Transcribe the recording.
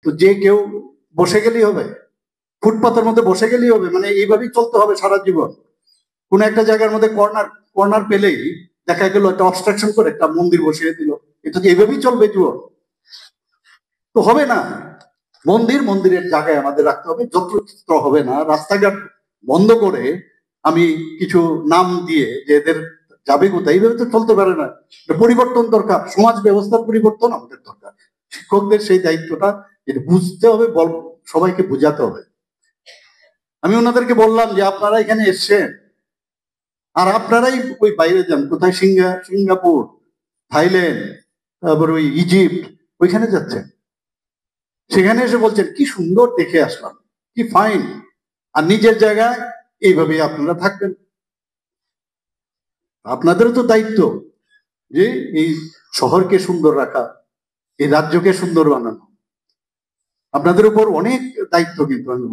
তো যে কেউ বসে গেলেই হবে, ফুটপাতের মধ্যে বসে গেলেই হবে, মানে এইভাবেই চলতে হবে সারা জীবন। কোন একটা জায়গার মধ্যে কর্নার পেলেই দেখা গেল একটা অবস্ট্রাকশন করে একটা মন্দির বসিয়ে দিল, এটা কি এইভাবেই চলবে জীবন? তো হবে না। মন্দিরের জায়গায় আমাদের রাখতে হবে, যত্রতত্র হবে না। রাস্তাঘাট বন্ধ করে আমি কিছু নাম দিয়ে যে এদের যাবে কোথায়, এইভাবে তো চলতে পারে না। পরিবর্তন দরকার, সমাজ ব্যবস্থার পরিবর্তন আমাদের দরকার। শিক্ষকদের সেই দায়িত্বটা এটা বুঝতে হবে, সবাইকে বোঝাতে হবে। আমি ওনাদেরকে বললাম যে আপনারা এখানে এসছেন, আর আপনারাই ওই বাইরে যান, কোথায় সিঙ্গাপুর, থাইল্যান্ড, তারপর ওই ইজিপ্ট, ওইখানে যাচ্ছেন। সেখানে এসে বলছেন কি সুন্দর দেখে আসলাম, কি ফাইন, আর নিজের জায়গায় এইভাবে আপনারা থাকবেন। আপনাদেরও তো দায়িত্ব যে এই শহরকে সুন্দর রাখা, এই রাজ্যকে সুন্দর বানানো। আপনাদের উপর অনেক দায়িত্ব কিন্তু আমি